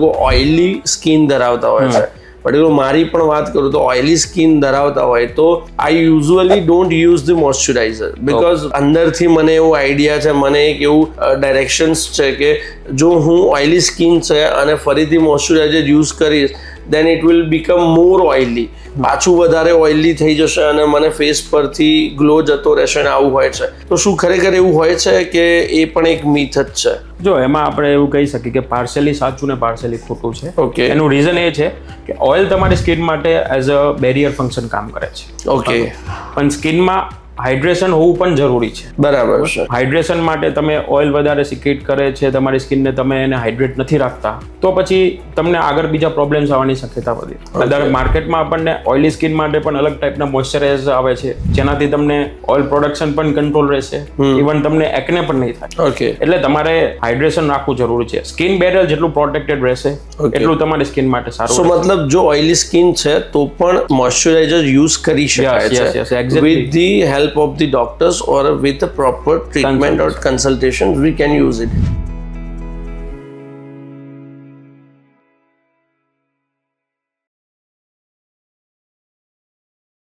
લોકો oily skin ધરાવતા હોય છે, પર્ટિક્યુલર મારી પણ વાત કરું તો ઓઇલી સ્કિન ધરાવતા હોય તો I usually don't use the moisturiser, because અંદરથી મને એવું આઈડિયા છે, મને એક એવું ડાયરેક્શન્સ છે કે જો હું ઓઇલી સ્કિન છે અને ફરીથી મોઇશ્ચરાઇઝર યુઝ કરીશ then it will become more oily, પાછું વધારે ઓઇલી થઈ જશે અને મને ફેસ પરથી ગ્લો જતો રહેશે અને આવું હોય છે. તો શું ખરેખર એવું હોય છે કે એ પણ એક મિથ જ છે? જો એમાં આપણે એવું કહી શકીએ કે પાર્શિયલી સાચું ને પાર્શિયલી ખોટું છે. ઓકે. એનું રીઝન એ છે કે ઓઇલ તમારી સ્કિન માટે એઝ અ બેરિયર ફંક્શન કામ કરે છે. ઓકે. પણ સ્કિનમાં હાઇડ્રેશન હોવું પણ જરૂરી છે. બરાબર છે. હાઇડ્રેશન માટે તમે ઓઇલ વધારે સિક્રેટ કરે છે તમારી સ્કિનને, તમે એને હાઇડ્રેટ નથી રાખતા તો પછી તમને આગળ બીજા પ્રોબ્લેમ્સ આવવાની શક્યતા વધી. અત્યારે માર્કેટમાં આપણને ઓઇલી સ્કિન માટે પણ અલગ ટાઈપના મોઇશ્ચરાઇઝર આવે છે જેનાથી તમને ઓઇલ પ્રોડક્શન પણ કંટ્રોલ રહેશે, ઇવન તમને એકને પણ નહીં થાય. ઓકે. એટલે તમારે હાઇડ્રેશન રાખવું જરૂરી છે. સ્કિન બેરિયર જેટલું પ્રોટેક્ટેડ રહેશે એટલું તમારી સ્કિન માટે સારું. સો મતલબ જો ઓઇલી સ્કિન છે તો પણ મોઇશ્ચરાઇઝર યુઝ કરી શકાય છે with the help of the doctors or with the proper treatment or consultation we can use it.